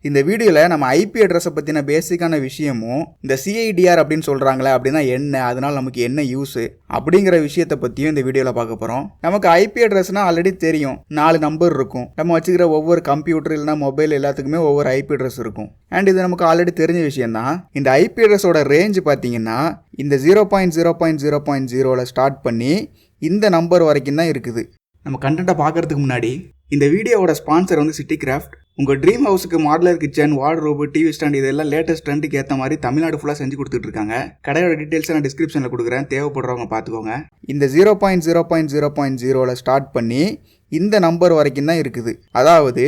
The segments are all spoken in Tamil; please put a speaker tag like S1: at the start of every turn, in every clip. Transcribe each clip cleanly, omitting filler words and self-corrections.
S1: இந்த வீடியோவில் நம்ம ஐபி அட்ரஸை பற்றின பேசிக்கான விஷயமும் இந்த சிஐடிஆர் அப்படின்னு சொல்கிறாங்களே அப்படின்னா என்ன, அதனால் நமக்கு என்ன யூஸு அப்படிங்கிற விஷயத்தை பற்றியும் இந்த வீடியோவில் பார்க்க போகிறோம். நமக்கு ஐபி அட்ரஸ்னால் ஆல்ரெடி தெரியும், 4 நம்பர் இருக்கும். நம்ம வச்சுக்கிற ஒவ்வொரு கம்ப்யூட்டர் இல்லைனா மொபைல் எல்லாத்துக்குமே ஒவ்வொரு ஐபி அட்ரஸ் இருக்கும். அண்ட் இது நமக்கு ஆல்ரெடி தெரிஞ்ச விஷயம் தான். இந்த ஐபி அட்ரஸோட ரேஞ்ச் பார்த்தீங்கன்னா இந்த 0.0.0.0ல் ஸ்டார்ட் பண்ணி இந்த நம்பர் வரைக்கும் தான் இருக்குது. நம்ம கண்டென்ட்டை பார்க்குறதுக்கு முன்னாடி இந்த வீடியோவோட ஸ்பான்சர் வந்து சிட்டி கிராஃப்ட். உங்கள் ட்ரீம் ஹவுஸுக்கு modular kitchen, wardrobe, TV stand இதெல்லாம் லேட்டஸ்ட் ட்ரெண்டுக்கு ஏற்ற மாதிரி தமிழ்நாடு ஃபுல்லாக செஞ்சு கொடுத்துட்ருக்காங்க. கடையோட டீட்டெயில்ஸை நான் டிஸ்கிரிப்ஷனில் கொடுக்குறேன், தேவைப்படுறவங்க பார்த்துக்கோங்க. இந்த 0.0.0.0ல் ஸ்டார்ட் பண்ணி இந்த நம்பர் வரைக்கும் தான் இருக்குது. அதாவது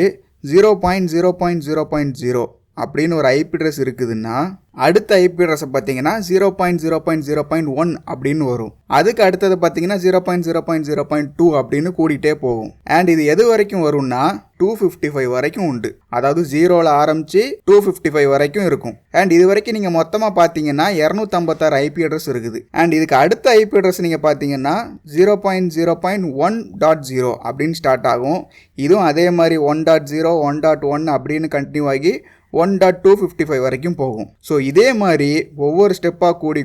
S1: 0.0.0.0 அப்படின்னு ஒரு ஐபி அட்ரஸ் இருக்குதுன்னா அடுத்த ஐபி அட்ரஸை பார்த்தீங்கன்னா 0.0.0.1 அப்படின்னு வரும். அதுக்கு அடுத்தது பார்த்தீங்கன்னா 0.0.0.2 அப்படின்னு கூடிட்டே போகும். அண்ட் இது எது வரைக்கும் வரும்னா 255 வரைக்கும் உண்டு. அதாவது 0ல் ஆரம்பித்து 255 வரைக்கும் இருக்கும். அண்ட் இது வரைக்கும் நீங்கள் மொத்தமாக பார்த்தீங்கன்னா 256 ஐபி அட்ரஸ் இருக்குது. அண்ட் இதுக்கு அடுத்த ஐபி அட்ரஸ் நீங்கள் பார்த்தீங்கன்னா 0.0.1.0 அப்படின்னு ஸ்டார்ட் ஆகும். இதுவும் அதே மாதிரி 1.0, 1.1 அப்படின்னு கண்டினியூ ஆகி 1.255 வரைக்கும் போகும். ஸோ இதே மாதிரி ஒவ்வொரு ஸ்டெப்பாக கூடி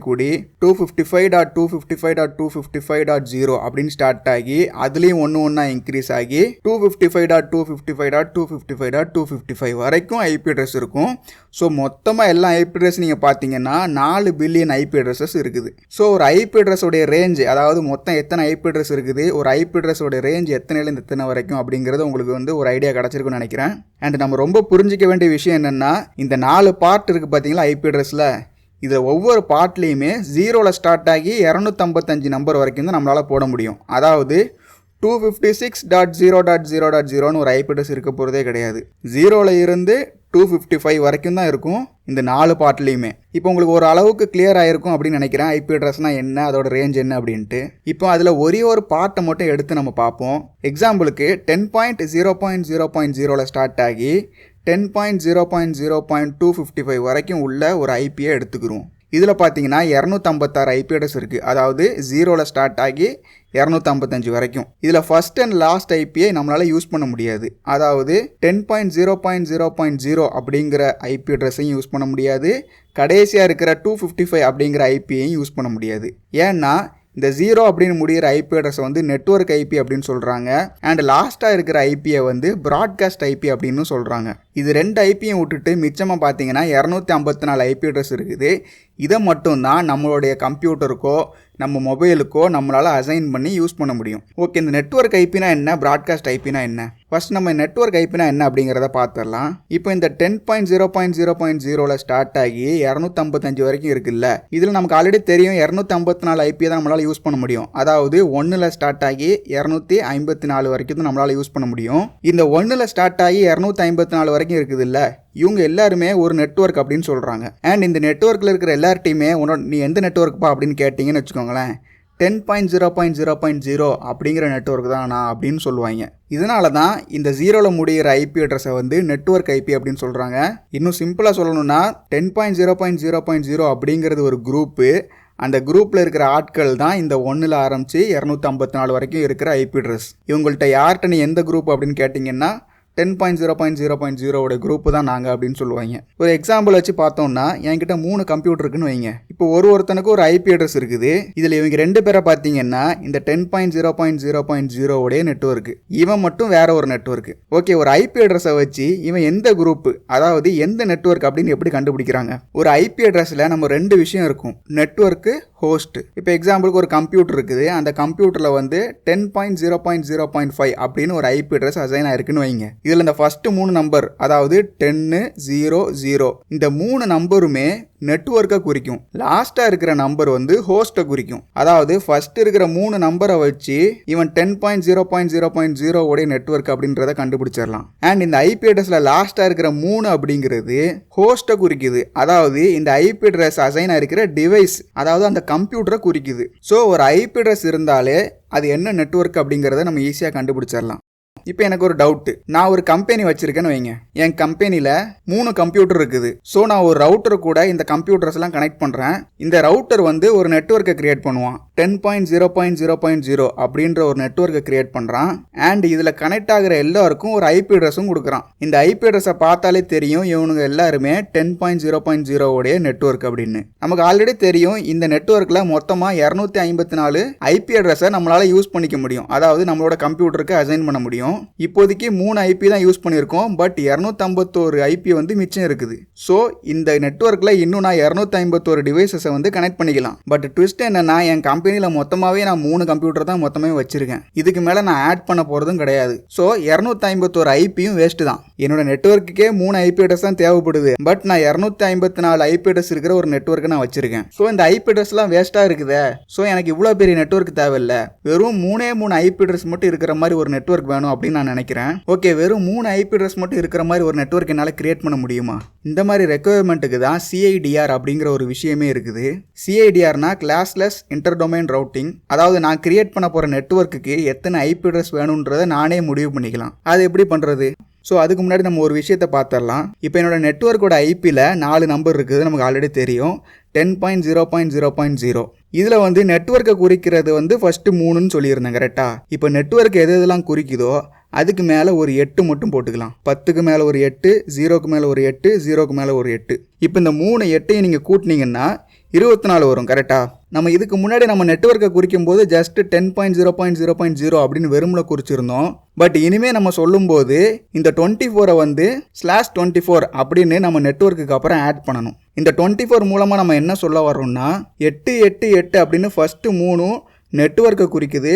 S1: 255.255.255.0 அப்படின்னு ஸ்டார்ட் ஆகி அதுலேயும் ஒன்றா இன்க்ரீஸ் ஆகி 255.255.255.255 வரைக்கும் ஐபி அட்ரஸ் இருக்கும். ஸோ மொத்தமாக எல்லா ஐபி அட்ரஸ் நீங்கள் பார்த்தீங்கன்னா 4 பில்லியன் ஐபி அட்ரஸஸ் இருக்குது. ஸோ ஒரு ஐபி அட்ரஸோடைய ரேஞ்ச், அதாவது மொத்தம் எத்தனை ஐபி அட்ரஸ் இருக்குது, ஒரு ஐபி அட்ரஸோடைய ரேஞ்ச் எத்தனைலேருந்து எத்தனை வரைக்கும் அப்படிங்கிறது உங்களுக்கு வந்து ஒரு ஐடியா கிடச்சிருக்குன்னு நினைக்கிறேன். அண்ட் நம்ம ரொம்ப புரிஞ்சிக்க வேண்டிய விஷயம் என்னென்னா, இந்த 4 பார்ட் இருக்குது பார்த்தீங்களா ஐபி அட்ரஸில், இதில் ஒவ்வொரு பார்ட்லேயுமே 0ல் ஸ்டார்ட் ஆகி 255 நம்பர் வரைக்கும் தான் நம்மளால் போட முடியும். அதாவது 256.0.0.0ன்னு ஒரு ஐபி அட்ரஸ் இருக்க போகிறதே கிடையாது. 0ல் இருந்து 255 வரைக்கும் தான் இருக்கும் இந்த 4 பார்ட்லேயுமே. இப்போ உங்களுக்கு ஒரு அளவுக்கு கிளியர் ஆகிருக்கும் அப்படின்னு நினைக்கிறேன் ஐபி அட்ரஸ்னால் என்ன, அதோட ரேஞ்ச் என்ன அப்படின்ட்டு. இப்போ அதில் ஒரே ஒரு பார்ட்டை மட்டும் எடுத்து நம்ம பார்ப்போம். எக்ஸாம்பிளுக்கு 10.0.0.0ல் ஸ்டார்ட் ஆகி 10.0.0.255 வரைக்கும் உள்ள ஒரு ஐபியை எடுத்துக்கிறோம். இதில் பார்த்தீங்கன்னா 256 ஐபி அட்ரஸ் இருக்குது. அதாவது 0ல் ஸ்டார்ட் ஆகி 255 வரைக்கும். இதில் ஃபர்ஸ்ட் அண்ட் லாஸ்ட் ஐபியை நம்மளால் யூஸ் பண்ண முடியாது. அதாவது 10.0.0.0 அப்படிங்கிற ஐபி அட்ரஸையும் யூஸ் பண்ண முடியாது, கடைசியாக இருக்கிற 255 அப்படிங்கிற ஐபியையும் யூஸ் பண்ண முடியாது. ஏன்னா இந்த 0 அப்படின்னு முடிகிற ஐபி அட்ரஸை வந்து நெட்வொர்க் ஐபி அப்படின்னு சொல்கிறாங்க. அண்ட் லாஸ்ட்டாக இருக்கிற ஐபியை வந்து ப்ராட்காஸ்ட் ஐபி அப்படின்னு சொல்கிறாங்க. இது 2 ஐபியும் விட்டுட்டு மிச்சமாக பார்த்தீங்கன்னா 254 ஐபி அட்ரஸ் இருக்குது. இதை மட்டும்தான் நம்மளுடைய கம்ப்யூட்டருக்கோ நம்ம மொபைலுக்கோ நம்மளால் அசைன் பண்ணி யூஸ் பண்ண முடியும். ஓகே, இந்த நெட்வொர்க் ஐபினா என்ன, ப்ராட்காஸ்ட் ஐபினா என்ன? ஃபர்ஸ்ட் நம்ம நெட்வொர்க் ஐபினா என்ன அப்படிங்கிறத பார்த்துடலாம். இப்போ இந்த 10.0.0.0ல் ஸ்டார்ட் ஆகி 255 வரைக்கும் இருக்குல்ல, இதில் நமக்கு ஆல்ரெடி தெரியும் 254 ஐபியை தான் நம்மளால் யூஸ் பண்ண முடியும். அதாவது 1ல் ஸ்டார்ட் ஆகி 254 வரைக்கும் தான் நம்மளால் யூஸ் பண்ண முடியும். இந்த 1ல் ஸ்டார்ட் ஆகி 254 வரைக்கும் இருக்குது இல்லை, இவங்க எல்லாருமே ஒரு நெட்வொர்க் அப்படின்னு சொல்கிறாங்க. அண்ட் இந்த நெட்வொர்க்கில் இருக்கிற எல்லார்ட்டையுமே நீ எந்த நெட்வொர்க்ப்பா அப்படின்னு கேட்டிங்கன்னு வச்சுக்கோங்களேன், 10.0.0.0 அப்படிங்கிற நெட்வொர்க் தான் நான் அப்படின்னு சொல்லுவாங்க. இதனால தான் இந்த 0ல் முடிகிற ஐபி அட்ரஸை வந்து நெட்வொர்க் ஐபி அப்படின்னு சொல்கிறாங்க. இன்னும் சிம்பிளாக சொல்லணும்னா 10.0.0.0 அப்படிங்கிறது ஒரு குரூப்பு. அந்த குரூப்பில் இருக்கிற ஆட்கள் தான் இந்த 1ல் ஆரம்பித்து 254 வரைக்கும் இருக்கிற ஐபி அட்ரஸ். இவங்கள்ட்ட யார்கிட்ட நீ எந்த குரூப் அப்படின்னு கேட்டிங்கன்னா 10.0.0.0 குரூப்பு தான் நாங்கள் அப்படின்னு சொல்லுவாங்க. ஒரு எக்ஸாம்பிள் வச்சு பார்த்தோம்னா, என்கிட்ட 3 கம்ப்யூட்டர் இருக்குன்னு வைங்க. இப்போ ஒருத்தனுக்கு ஒரு ஐபி அட்ரஸ் இருக்குது. இதில் இவங்க 2 பேரை பார்த்தீங்கன்னா இந்த 10.0.0.0 நெட்வொர்க்கு, இவன் மட்டும் வேற ஒரு நெட்வொர்க்கு. ஓகே, ஒரு ஐபி அட்ரஸை வச்சு இவன் எந்த குரூப்பு, அதாவது எந்த நெட்வொர்க் அப்படின்னு எப்படி கண்டுபிடிக்கிறாங்க? ஒரு ஐபி அட்ரஸில் நம்ம 2 விஷயம் இருக்கும், நெட்வொர்க்கு, ஹோஸ்ட். இப்போ எக்ஸாம்பிளுக்கு ஒரு கம்ப்யூட்டர் இருக்குது. அந்த கம்ப்யூட்டரில் வந்து 10.0.0.5 அப்படின்னு ஒரு ஐபி அட்ரஸ் அசைன் ஆயிருக்குன்னு வைங்க. இதில் இந்த ஃபர்ஸ்ட் 3 நம்பர், அதாவது 10, 0, 0, இந்த 3 நம்பருமே நெட்வொர்க்கை குறிக்கும். லாஸ்ட்டாக இருக்கிற நம்பர் வந்து ஹோஸ்ட்டை குறிக்கும். அதாவது ஃபர்ஸ்ட் இருக்கிற 3 நம்பரை வச்சு இவன் 10.0.0.0 உடைய நெட்வொர்க் அப்படின்றத கண்டுபிடிச்சிடலாம். அண்ட் இந்த ஐபி அட்ரஸில் லாஸ்ட்டாக இருக்கிற 3 அப்படிங்கிறது ஹோஸ்ட்டை குறிக்குது. அதாவது இந்த ஐபி அட்ரஸ் அசைன் ஆகிருக்கிற டிவைஸ், அதாவது அந்த கம்ப்யூட்டரை குறிக்குது. ஸோ ஒரு ஐபி அட்ரஸ் இருந்தாலே அது என்ன நெட்வொர்க் அப்படிங்கிறத நம்ம ஈஸியாக கண்டுபிடிச்சிடலாம். இப்போ எனக்கு ஒரு டவுட். நான் ஒரு கம்பெனி வச்சிருக்கேன்னு வைங்க. என் கம்பெனியில் 3 கம்ப்யூட்டர் இருக்குது. ஸோ நான் ஒரு ரவுட்டர் கூட இந்த கம்ப்யூட்டர்ஸ் எல்லாம் கனெக்ட் பண்ணுறேன். இந்த ரவுட்டர் வந்து ஒரு நெட்வொர்க்கை கிரியேட் பண்ணுவான். 10.0.0.0 அப்படின்ற ஒரு நெட்வொர்க்கை கிரியேட் பண்ணுறான். அண்ட் இதில் கனெக்ட் ஆகிற எல்லாருக்கும் ஒரு ஐபி அட்ரஸும் கொடுக்குறான். இந்த ஐபி அட்ரஸை பார்த்தாலே தெரியும் இவனுங்க எல்லாருமே 10.0.0 உடைய நெட்வொர்க் அப்படின்னு. நமக்கு ஆல்ரெடி தெரியும் இந்த நெட்வொர்க்கில் மொத்தமாக 254 ஐபி அட்ரஸை நம்மளால் யூஸ் பண்ணிக்க முடியும். அதாவது நம்மளோட கம்ப்யூட்டருக்கு அசைன் பண்ண முடியும். இப்போதைக்கு 3 ஐபி தான் யூஸ் பண்ணியிருக்கோம். பட் 251 ஐபி வந்து மிச்சம் இருக்குது. ஸோ இந்த நெட்வொர்க்கில் இன்னும் நான் 251 டிவைசஸை வந்து கனெக்ட் பண்ணிக்கலாம். பட் ட்விஸ்ட் என்னன்னா என் கம்பெனியில் மொத்தமாகவே நான் 3 கம்ப்யூட்டர் தான் மொத்தமே வச்சிருக்கேன். இதுக்கு மேலே நான் ஆட் பண்ண போகிறதும் கிடையாது. ஸோ 251 ஐபியும் வேஸ்ட் தான். என்னோட நெட்வொர்க்குக்கே 3 ஐபி அட்ரஸ் தான் தேவைப்படுது. பட் நான் 254 ஐபி அட்ரஸ் இருக்கிற ஒரு நெட்வொர்க்கை நான் வச்சிருக்கேன். ஸோ இந்த ஐபி அட்ரஸ்லாம் வேஸ்ட்டாக இருக்குதே. ஸோ எனக்கு இவ்வளோ பெரிய நெட்வொர்க் தேவையில்லை. வெறும் 3 ஐபி அட்ரஸ் மட்டும் இருக்கிற மாதிரி ஒரு நெட்வொர்க் வேணும் அப்படின்னு நான் நினைக்கிறேன். ஓகே, வெறும் 3 ஐபி அட்ரஸ் மட்டும் இருக்கிற மாதிரி ஒரு நெட்வொர்க் என்னால் கிரியேட் பண்ண முடியுமா? இந்த மாதிரி ரெக்குயர்மெண்ட்டுக்கு தான் சிஐடிஆர் அப்படிங்கிற ஒரு விஷயமே இருக்குது. சிஐடிஆர்னா கிளாஸ்லெஸ் இன்டர்டொமைன் ரவுட்டிங். அதாவது நான் கிரியேட் பண்ண போகிற நெட்வொர்க்குக்கு எத்தனை ஐபி அட்ரஸ் வேணுன்றதை நானே முடிவு பண்ணிக்கலாம். அது எப்படி பண்ணுறது? ஸோ அதுக்கு முன்னாடி நம்ம ஒரு விஷயத்தை பார்த்துடலாம். இப்போ என்னோட நெட்வொர்க்கோட ஐபியில் 4 நம்பர் இருக்குது, நமக்கு ஆல்ரெடி தெரியும். 10.0.0.0 இதில் வந்து நெட்வொர்க்கை குறிக்கிறது வந்து ஃபஸ்ட்டு 3ன்னு சொல்லியிருந்தேன் கரெக்டாக. இப்போ நெட்வொர்க் எது எதெல்லாம் குறிக்குதோ அதுக்கு மேலே ஒரு 8 மட்டும் போட்டுக்கலாம். 10க்கு மேலே ஒரு 8, 0க்கு மேலே ஒரு 8, 0க்கு மேலே ஒரு 8. இப்போ இந்த 3 8ஐயும் நீங்கள் கூட்டினீங்கன்னா 24 வரும் கரெக்டாக. நம்ம இதுக்கு முன்னாடி நம்ம நெட்வொர்க்கை குறிக்கும் போது ஜஸ்ட் 10.0.0.0 அப்படின்னு வெறும்ல குறிச்சிருந்தோம். பட் இனிமேல் நம்ம சொல்லும்போது இந்த 24 வந்து /24 அப்படின்னு நம்ம நெட்வொர்க்குக்கு அப்புறம் ஆட் பண்ணணும். இந்த 24 மூலமாக நம்ம என்ன சொல்ல வரோம்னா 888 அப்படின்னு ஃபஸ்ட்டு 3 நெட்வொர்க்கை குறிக்குது,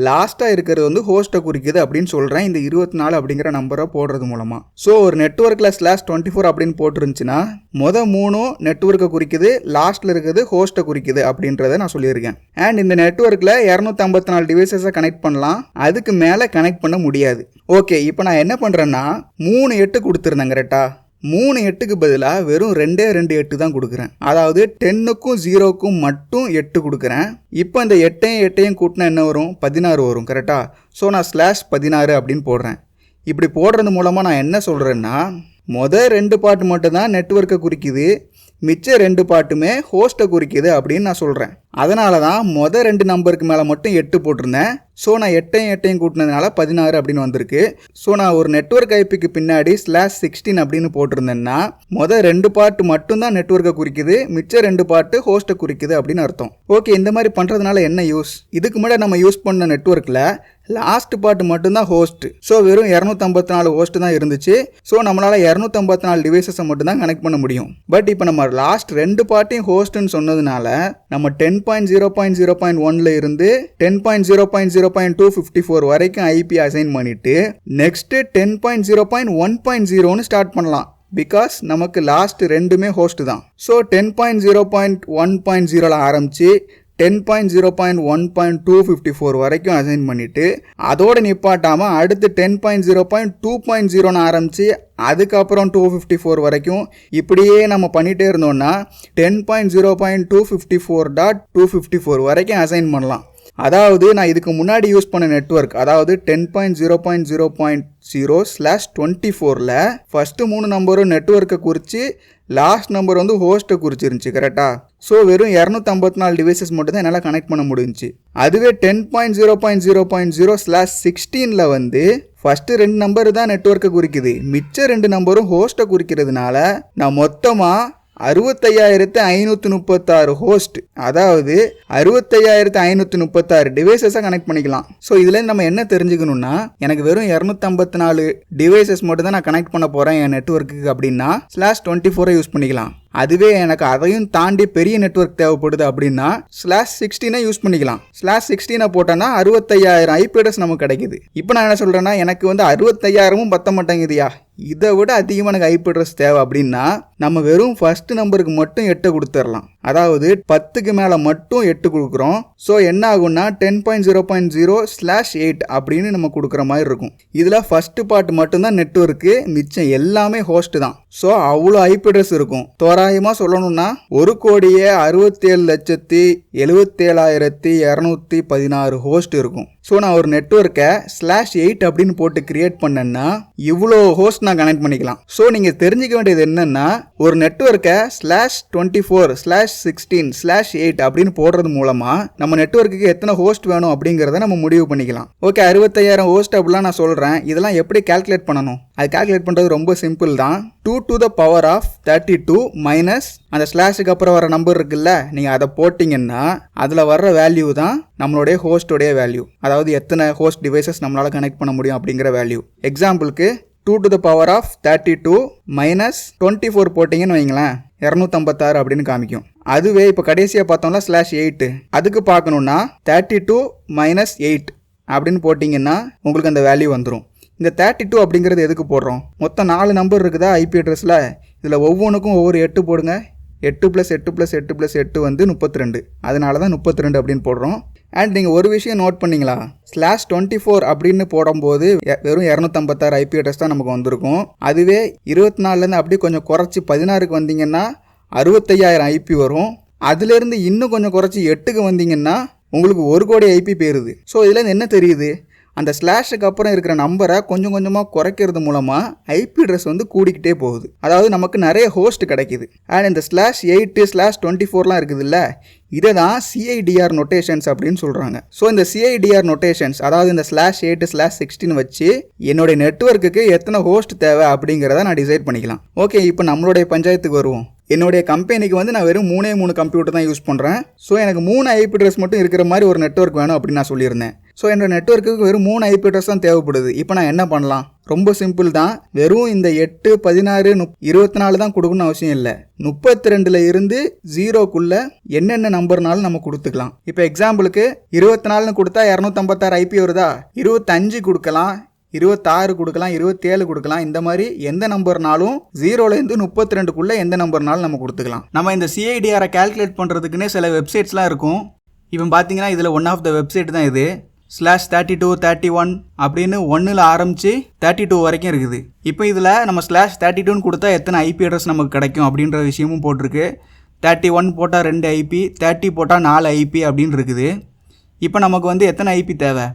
S1: லாஸ்ட்டாக இருக்கிறது வந்து ஹோஸ்ட்டை குறிக்குது அப்படின்னு சொல்கிறேன் இந்த 24 அப்படிங்கிற நம்பரை போடுறது மூலமாக. ஸோ ஒரு நெட்வொர்க்கில் /24 அப்படின்னு போட்டுருந்துச்சுன்னா 3 நெட்வொர்க்கை குறிக்குது, லாஸ்ட்டில் இருக்கிறது ஹோஸ்ட்டை குறிக்குது அப்படின்றத நான் சொல்லியிருக்கேன். அண்ட் இந்த நெட்வொர்க்கில் 254 டிவைசஸை கனெக்ட் பண்ணலாம், அதுக்கு மேலே கனெக்ட் பண்ண முடியாது. ஓகே, இப்போ நான் என்ன பண்ணுறேன்னா 3 8 கொடுத்துருந்தேன் கரெக்டாக. 3 8க்கு பதிலாக வெறும் 2 8 தான் கொடுக்குறேன். அதாவது 10க்கும் 0க்கும் மட்டும் 8 கொடுக்குறேன். இப்போ இந்த 8ஐயும் கூட்டினா என்ன வரும்? 16 வரும் கரெக்டாக. ஸோ நான் /16 அப்படின்னு போடுறேன். இப்படி போடுறது மூலமாக நான் என்ன சொல்கிறேன்னா மொதல் 2 பார்ட் மட்டும் தான் நெட்வொர்க்கை குறிக்குது, மிச்ச 2 பார்ட்டுமே ஹோஸ்ட்டை குறிக்குது அப்படின்னு நான் சொல்கிறேன். அதனால தான் மொதல் 2 நம்பருக்கு மேலே மட்டும் 8 போட்டிருந்தேன். ஸோ நான் 8ஐயும் கூட்டினதுனால 16 அப்படின்னு வந்திருக்கு. ஸோ நான் ஒரு நெட்வொர்க் ஐபிக்கு பின்னாடி /16 அப்படின்னு போட்டிருந்தேன்னா மொதல் 2 பார்ட் மட்டும்தான் நெட்வொர்க்கை குறிக்குது, மிச்ச 2 பார்ட்டு ஹோஸ்ட்டை குறிக்குது அப்படின்னு அர்த்தம். ஓகே, இந்த மாதிரி பண்ணுறதுனால என்ன யூஸ்? இதுக்கு முன்னாடி நம்ம யூஸ் பண்ண நெட்வொர்க்கில் லாஸ்ட் பார்ட் மட்டும்தான் ஹோஸ்ட். ஸோ வெறும் 254 ஹோஸ்ட் தான் இருந்துச்சு. ஸோ நம்மளால் 254 டிவைசஸை மட்டும்தான் கனெக்ட் பண்ண முடியும். பட் இப்போ நம்ம லாஸ்ட் 2 பார்ட்டையும் ஹோஸ்ட்னு சொன்னதுனால நம்ம 10.0.0.1ல இருந்து 10.0.0.254 வரைக்கும் ஐபி அசைன் பண்ணிட்டு நெக்ஸ்ட் 10.0.1.0ன்னு ஸ்டார்ட் பண்ணலாம். பிகாஸ் நமக்கு லாஸ்ட் 2மே ஹோஸ்ட் தான். ஸோ 10.0.1.0ல ஆரம்பிச்சு 10.0.1.254 வரைக்கும் அசைன் பண்ணிவிட்டு அதோடு நிப்பாட்டாமல் அடுத்து 10.0.2.0ன்னு ஆரம்பித்து அதுக்கப்புறம் 254 வரைக்கும் இப்படியே நம்ம பண்ணிகிட்டே இருந்தோம்னா 10.0.254.254 வரைக்கும் அசைன் பண்ணலாம். அதாவது நான் இதுக்கு முன்னாடி யூஸ் பண்ண நெட்வொர்க், அதாவது 10.0.0.0/24ல் ஃபஸ்ட்டு 3 நம்பரும் நெட்வொர்க்கை குறித்து லாஸ்ட் நம்பர் வந்து ஹோஸ்ட்டை குறிச்சிருந்துச்சு கரெக்டாக. ஸோ வெறும் 254 டிவைசஸ் மட்டும் தான் என்னால் கனெக்ட் பண்ண முடிஞ்சிச்சு. அதுவே 10.0.0.0/16ல் வந்து ஃபஸ்ட்டு 2 நம்பர் தான் நெட்வொர்க்கை குறிக்குது, மிச்ச 2 நம்பரும் ஹோஸ்ட்டை குறிக்கிறதுனால நான் மொத்தமாக 65,536 ஹோஸ்ட், அதாவது 65,536 டிவைசஸை கனெக்ட் பண்ணிக்கலாம். ஸோ இதுலேருந்து நம்ம என்ன தெரிஞ்சுக்கணும்னா எனக்கு வெறும் 254 டிவைசஸ் மட்டும் தான் நான் கனெக்ட் பண்ண போகிறேன் என் நெட்வொர்க்குக்கு அப்படின்னா /24 யூஸ் பண்ணிக்கலாம். அதுவே எனக்கு அதையும் தாண்டி பெரிய நெட்வொர்க் தேவைப்படுது அப்படின்னா /16 யூஸ் பண்ணிக்கலாம். /16 போட்டோன்னா 65,000 ஐபி அட்ரஸ் நமக்கு கிடைக்குது. இப்போ நான் என்ன சொல்கிறேன்னா எனக்கு வந்து 65,000ம் பத்த மாட்டேங்குதுயா, இதை விட அதிகமாக எனக்கு ஐபி அட்ரஸ் தேவை அப்படின்னா நம்ம வெறும் ஃபஸ்ட்டு நம்பருக்கு மட்டும் 8 கொடுத்துடலாம். அதாவது 10க்கு மேலே மட்டும் 8 கொடுக்குறோம். ஸோ என்ன ஆகும்னா 10.0.0/8 அப்படின்னு நம்ம கொடுக்குற மாதிரி இருக்கும். இதில் ஃபர்ஸ்ட் பார்ட் மட்டும்தான் நெட்வொர்க்கு, மிச்சம் எல்லாமே ஹோஸ்ட் தான். ஸோ அவ்வளோ ஐபி அட்ரஸ் இருக்கும். தோராயமாக சொல்லணும்னா 1,67,77,216 ஹோஸ்ட் இருக்கும். ஸோ நான் ஒரு நெட்வொர்க்கை /8 அப்படின்னு போட்டு கிரியேட் பண்ணேன்னா இவ்வளோ ஹோஸ்ட் நான் கனெக்ட் பண்ணிக்கலாம். ஸோ நீங்கள் தெரிஞ்சுக்க வேண்டியது என்னன்னா, ஒரு நெட்வொர்க்கை /24/16/8 அப்படின்னு போடுறது மூலமா நம்ம நெட்வொர்க்குக்கு எத்தனை ஹோஸ்ட் வேணும் அப்படிங்கிறத நம்ம முடிவு பண்ணிக்கலாம். ஓகே, 65,000 ஹோஸ்ட் அப்படிலாம் நான் சொல்கிறேன். இதெல்லாம் எப்படி கால்குலேட் பண்ணணும்? அது கால்குலேட் பண்ணுறது ரொம்ப சிம்பிள் தான். 2⁻32 மைனஸ் அந்த ஸ்லாஷுக்கு அப்புறம் வர நம்பர் இருக்குல்ல, நீங்கள் அதை போட்டிங்கன்னா அதில் வர்ற வேல்யூ தான் நம்மளுடைய ஹோஸ்டோடைய வேல்யூ. அதாவது எத்தனை ஹோஸ்ட் டிவைசஸ் நம்மளால் கனெக்ட் பண்ண முடியும் அப்படிங்கிற வேல்யூ. எக்ஸாம்பிளுக்கு 2⁻32 மைனஸ் 24 போட்டிங்கன்னு வைங்களேன், 256 அப்படின்னு காமிக்கும். அதுவே இப்போ கடைசியாக பார்த்தோம்னா /8 அதுக்கு பார்க்கணுன்னா 32 மைனஸ் 8 அப்படின்னு போட்டிங்கன்னா உங்களுக்கு அந்த வேல்யூ வந்துடும். இந்த 32 அப்படிங்கிறது எதுக்கு போடுறோம்? மொத்தம் 4 நம்பர் இருக்குதா ஐபி அட்ரஸில். இதில் ஒவ்வொன்றுக்கும் ஒவ்வொரு 8 போடுங்க. 8 + 8 + 8 + 8 வந்து 32. அதனால தான் 32 அப்படின்னு போடுறோம். அண்ட் நீங்கள் ஒரு விஷயம் நோட் பண்ணிங்களா, /24 அப்படின்னு போடும்போது வெறும் 256 ஐபி அட்ரஸ் தான் நமக்கு வந்திருக்கும். அதுவே 24லேருந்து அப்படியே கொஞ்சம் குறைச்சி 16க்கு வந்தீங்கன்னா 65,000 ஐபி வரும். அதுலேருந்து இன்னும் கொஞ்சம் குறைச்சி 8க்கு வந்தீங்கன்னா உங்களுக்கு 1 கோடி ஐபி போயிருது. ஸோ இதுலேருந்து என்ன தெரியுது? அந்த ஸ்லாஷுக்கு அப்புறம் இருக்கிற நம்பரை கொஞ்சம் கொஞ்சமாக குறைக்கிறது மூலமாக ஐபி அட்ரஸ் வந்து கூடிக்கிட்டே போகுது. அதாவது நமக்கு நிறைய ஹோஸ்ட் கிடைக்குது. அண்ட் இந்த /8 /24லாம் இருக்குதுல்ல, இதை தான் CIDR நொட்டேஷன்ஸ் அப்படின்னு சொல்கிறாங்க. ஸோ இந்த CIDR நொட்டேஷன்ஸ், அதாவது இந்த /8 /16 வச்சு என்னுடைய நெட்வொர்க்குக்கு எத்தனை ஹோஸ்ட் தேவை அப்படிங்கிறத நான் டிசைட் பண்ணிக்கலாம். ஓகே, இப்போ நம்மளுடைய பஞ்சாயத்துக்கு வருவோம். என்னுடைய கம்பெனிக்கு வந்து நான் வெறும் 3 கம்ப்யூட்டர் தான் யூஸ் பண்ணுறேன். ஸோ எனக்கு 3 ஐபி அட்ரஸ் மட்டும் இருக்கிற மாதிரி ஒரு நெட்வொர்க் வேணும் அப்படின்னு நான் சொல்லியிருந்தேன். ஸோ என்னோட நெட்வொர்க்குக்கு வெறும் 3 ஐபி அட்ரஸ் தான் தேவைப்படுது. இப்போ நான் என்ன பண்ணலாம்? ரொம்ப சிம்பிள் தான். வெறும் இந்த 8, 16, 24 தான் கொடுக்கணும்னு அவசியம் இல்லை. 32ல் இருந்து 0க்குள்ளே என்னென்ன நம்பர்னாலும் நம்ம கொடுத்துக்கலாம். இப்போ எக்ஸாம்பிளுக்கு 24னு கொடுத்தா 256 ஐபி வருதா? 25 கொடுக்கலாம், 26 கொடுக்கலாம், 27 கொடுக்கலாம். இந்த மாதிரி எந்த நம்பர்னாலும் 0லேருந்து 32க்குள்ளே எந்த நம்பர்னாலும் நம்ம கொடுத்துக்கலாம். நம்ம இந்த CIDR கால்குலேட் பண்ணுறதுக்குன்னே சில வெப்சைட்ஸ்லாம் இருக்கும். இப்போ பார்த்தீங்கன்னா இதில் ஒன் ஆஃப் த வெப்சைட் தான் இது. /32 31 அப்படின்னு 1ல் ஆரம்பித்து 32 வரைக்கும் இருக்குது. இப்போ இதில் நம்ம /32ன்னு கொடுத்தா எத்தனை ஐபி அட்ரஸ் நமக்கு கிடைக்கும் அப்படின்ற விஷயமும் போட்டிருக்கு. 31 போட்டால் 2 ஐபி, 30 போட்டால் 4 ஐபி அப்படின்னு இருக்குது. இப்போ நமக்கு வந்து எத்தனை ஐபி தேவை?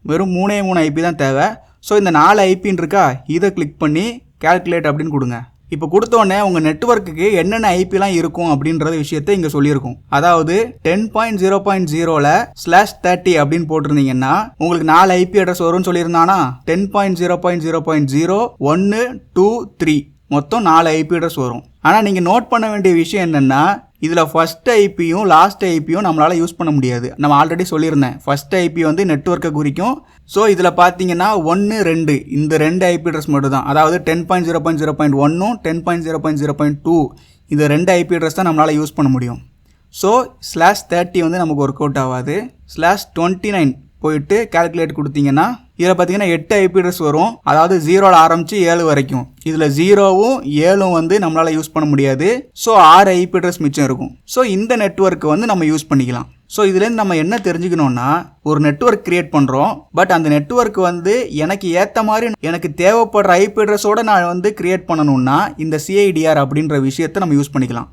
S1: வெறும் 3 ஐபி தான் தேவை. ஸோ இந்த 4 ஐபின்னு இருக்கா, இதை கிளிக் பண்ணி கால்குலேட் அப்படின்னு கொடுங்க. இப்போ கொடுத்தோடனே உங்கள் நெட்வொர்க்குக்கு என்னென்ன ஐபிலாம் இருக்கும் அப்படின்ற விஷயத்தை இங்கே சொல்லியிருக்கும். அதாவது 10.0.0ல் /30 அப்படின்னு போட்டிருந்தீங்கன்னா உங்களுக்கு 4 ஐபி அட்ரஸ் வரும்னு சொல்லியிருந்தானா, 10.0.0.0 1 2 3 மொத்தம் 4 ஐபி அட்ரஸ் வரும். ஆனால் நீங்கள் நோட் பண்ண வேண்டிய விஷயம் என்னென்னா, இதில் ஃபஸ்ட் ஐபியும் லாஸ்ட் ஐபியும் நம்மளால் யூஸ் பண்ண முடியாது. நம்ம ஆல்ரெடி சொல்லியிருந்தேன், ஃபஸ்ட் ஐபி வந்து நெட்வொர்க்கை குறிக்கும். ஸோ இதில் பார்த்தீங்கன்னா 1 2 இந்த 2 ஐபி அட்ரஸ் மட்டும் தான். அதாவது 10.0.0.1ம் 10.0.0.2 இந்த 2 ஐபி அட்ரஸ் தான் நம்மளால் யூஸ் பண்ண முடியும். ஸோ /30 வந்து நமக்கு ஒர்க் அவுட் ஆகாது. /29 போயிட்டு கால்குலேட் கொடுத்தீங்கன்னா இதில் பார்த்தீங்கன்னா 8 ஐபி அட்ரஸ் வரும். அதாவது 0ல் ஆரம்பித்து 7 வரைக்கும். இதில் 0வும் 7ம் வந்து நம்மளால் யூஸ் பண்ண முடியாது. ஸோ 6 ஐபி அட்ரஸ் மிச்சம் இருக்கும். ஸோ இந்த நெட்வொர்க்கு வந்து நம்ம யூஸ் பண்ணிக்கலாம். ஸோ இதுலேருந்து நம்ம என்ன தெரிஞ்சுக்கணும்னா, ஒரு நெட்வொர்க் கிரியேட் பண்ணுறோம். பட் அந்த நெட்வொர்க் வந்து எனக்கு ஏற்ற மாதிரி எனக்கு தேவைப்படுற ஐபி அட்ரஸோடு நான் வந்து கிரியேட் பண்ணணும்னா இந்த CIDR அப்படின்ற விஷயத்தை நம்ம யூஸ் பண்ணிக்கலாம்.